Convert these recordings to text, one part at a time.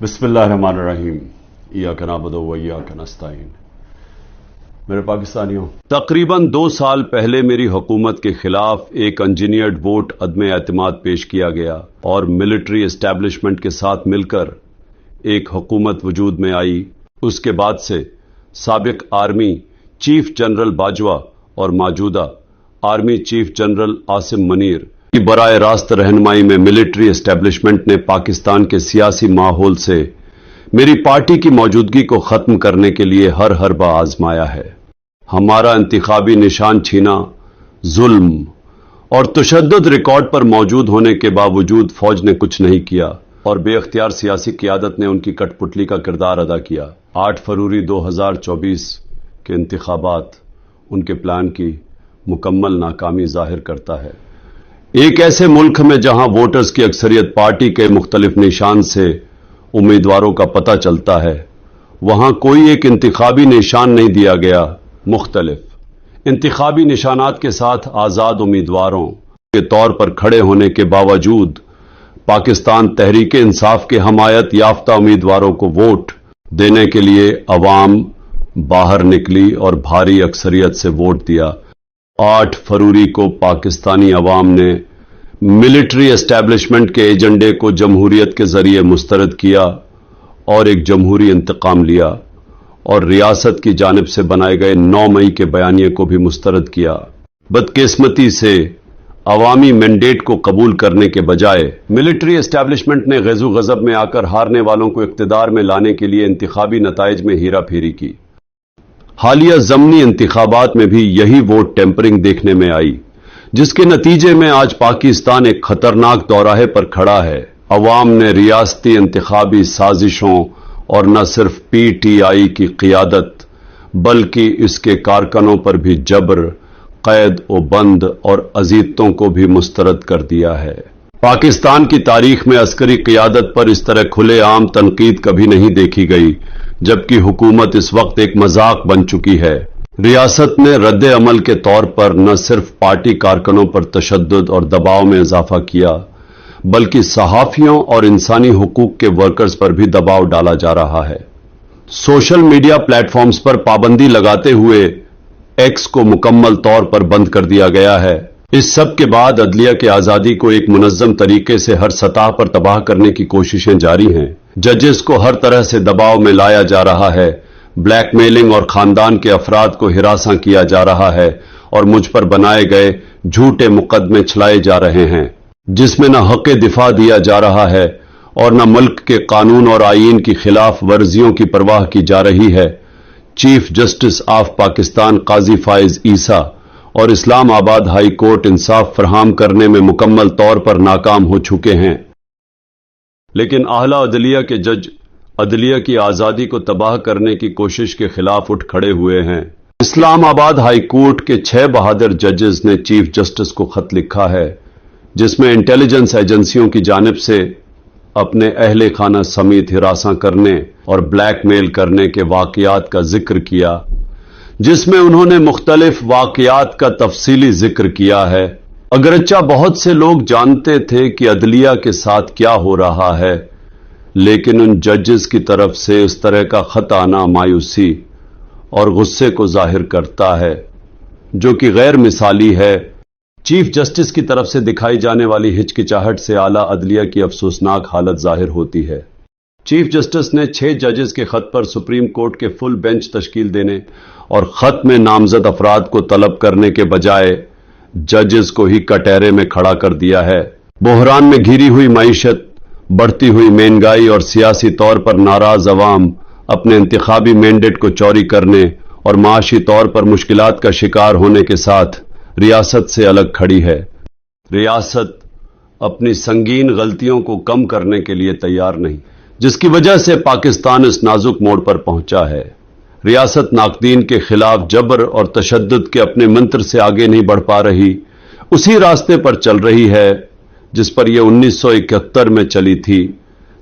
بسم اللہ الرحمن الرحیم ایاک نعبد و ایاک نستعین۔ میرے پاکستانیوں، تقریباً 2 سال پہلے میری حکومت کے خلاف ایک انجینئرڈ ووٹ عدم اعتماد پیش کیا گیا اور ملٹری اسٹیبلشمنٹ کے ساتھ مل کر ایک حکومت وجود میں آئی۔ اس کے بعد سے سابق آرمی چیف جنرل باجوہ اور موجودہ army chief general Asim Munir کی براہ راست رہنمائی میں ملٹری اسٹیبلشمنٹ نے پاکستان کے سیاسی ماحول سے میری پارٹی کی موجودگی کو ختم کرنے کے لیے ہر حربہ آزمایا ہے۔ ہمارا انتخابی نشان چھینا، ظلم اور تشدد ریکارڈ پر موجود ہونے کے باوجود فوج نے کچھ نہیں کیا اور بے اختیار سیاسی قیادت نے ان کی کٹ پتلی کا کردار ادا کیا۔ 8 فروری 2024 کے انتخابات ان کے پلان کی مکمل ناکامی ظاہر کرتا ہے۔ ایک ایسے ملک میں جہاں ووٹرز کی اکثریت پارٹی کے مختلف نشان سے امیدواروں کا پتہ چلتا ہے، وہاں کوئی ایک انتخابی نشان نہیں دیا گیا۔ مختلف انتخابی نشانات کے ساتھ آزاد امیدواروں کے طور پر کھڑے ہونے کے باوجود پاکستان تحریک انصاف کے حمایت یافتہ امیدواروں کو ووٹ دینے کے لیے عوام باہر نکلی اور بھاری اکثریت سے ووٹ دیا۔ 8 فروری کو پاکستانی عوام نے ملٹری اسٹیبلشمنٹ کے ایجنڈے کو جمہوریت کے ذریعے مسترد کیا اور ایک جمہوری انتقام لیا اور ریاست کی جانب سے بنائے گئے 9 مئی کے بیانیے کو بھی مسترد کیا۔ بدقسمتی سے عوامی مینڈیٹ کو قبول کرنے کے بجائے ملٹری اسٹیبلشمنٹ نے غیظ و غضب میں آ کر ہارنے والوں کو اقتدار میں لانے کے لیے انتخابی نتائج میں ہیرا پھیری کی۔ حالیہ ضمنی انتخابات میں بھی یہی ووٹ ٹیمپرنگ دیکھنے میں آئی، جس کے نتیجے میں آج پاکستان ایک خطرناک دوراہے پر کھڑا ہے۔ عوام نے ریاستی انتخابی سازشوں اور نہ صرف پی ٹی آئی کی قیادت بلکہ اس کے کارکنوں پر بھی جبر، قید و بند اور اذیتوں کو بھی مسترد کر دیا ہے۔ پاکستان کی تاریخ میں عسکری قیادت پر اس طرح کھلے عام تنقید کبھی نہیں دیکھی گئی، جبکہ حکومت اس وقت ایک مذاق بن چکی ہے۔ ریاست نے رد عمل کے طور پر نہ صرف پارٹی کارکنوں پر تشدد اور دباؤ میں اضافہ کیا بلکہ صحافیوں اور انسانی حقوق کے ورکرز پر بھی دباؤ ڈالا جا رہا ہے۔ سوشل میڈیا پلیٹ فارمز پر پابندی لگاتے ہوئے ایکس کو مکمل طور پر بند کر دیا گیا ہے۔ اس سب کے بعد عدلیہ کی آزادی کو ایک منظم طریقے سے ہر سطح پر تباہ کرنے کی کوششیں جاری ہیں۔ ججز کو ہر طرح سے دباؤ میں لایا جا رہا ہے، بلیک میلنگ اور خاندان کے افراد کو ہراساں کیا جا رہا ہے اور مجھ پر بنائے گئے جھوٹے مقدمے چلائے جا رہے ہیں، جس میں نہ حق دفاع دیا جا رہا ہے اور نہ ملک کے قانون اور آئین کی خلاف ورزیوں کی پرواہ کی جا رہی ہے۔ چیف جسٹس آف پاکستان قاضی فائز عیسیٰ اور اسلام آباد ہائی کورٹ انصاف فراہم کرنے میں مکمل طور پر ناکام ہو چکے ہیں، لیکن اعلیٰ عدلیہ کے جج عدلیہ کی آزادی کو تباہ کرنے کی کوشش کے خلاف اٹھ کھڑے ہوئے ہیں۔ اسلام آباد ہائی کورٹ کے 6 بہادر ججز نے چیف جسٹس کو خط لکھا ہے، جس میں انٹیلیجنس ایجنسیوں کی جانب سے اپنے اہل خانہ سمیت ہراساں کرنے اور بلیک میل کرنے کے واقعات کا ذکر کیا، جس میں انہوں نے مختلف واقعات کا تفصیلی ذکر کیا ہے۔ اگرچہ بہت سے لوگ جانتے تھے کہ عدلیہ کے ساتھ کیا ہو رہا ہے، لیکن ان ججز کی طرف سے اس طرح کا خط آنا مایوسی اور غصے کو ظاہر کرتا ہے، جو کہ غیر مثالی ہے۔ چیف جسٹس کی طرف سے دکھائی جانے والی ہچکچاہٹ سے اعلیٰ عدلیہ کی افسوسناک حالت ظاہر ہوتی ہے۔ چیف جسٹس نے 6 ججز کے خط پر سپریم کورٹ کے فل بینچ تشکیل دینے اور خط میں نامزد افراد کو طلب کرنے کے بجائے ججز کو ہی کٹہرے میں کھڑا کر دیا ہے۔ بحران میں گھری ہوئی معیشت، بڑھتی ہوئی مہنگائی اور سیاسی طور پر ناراض عوام اپنے انتخابی مینڈیٹ کو چوری کرنے اور معاشی طور پر مشکلات کا شکار ہونے کے ساتھ ریاست سے الگ کھڑی ہے۔ ریاست اپنی سنگین غلطیوں کو کم کرنے کے لیے تیار نہیں، جس کی وجہ سے پاکستان اس نازک موڑ پر پہنچا ہے۔ ریاست ناقدین کے خلاف جبر اور تشدد کے اپنے منتر سے آگے نہیں بڑھ پا رہی، اسی راستے پر چل رہی ہے جس پر یہ 1971 میں چلی تھی،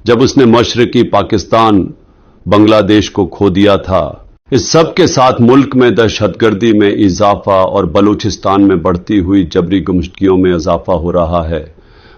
جب اس نے مشرقی پاکستان بنگلہ دیش کو کھو دیا تھا۔ اس سب کے ساتھ ملک میں دہشت گردی میں اضافہ اور بلوچستان میں بڑھتی ہوئی جبری گمشدگیوں میں اضافہ ہو رہا ہے۔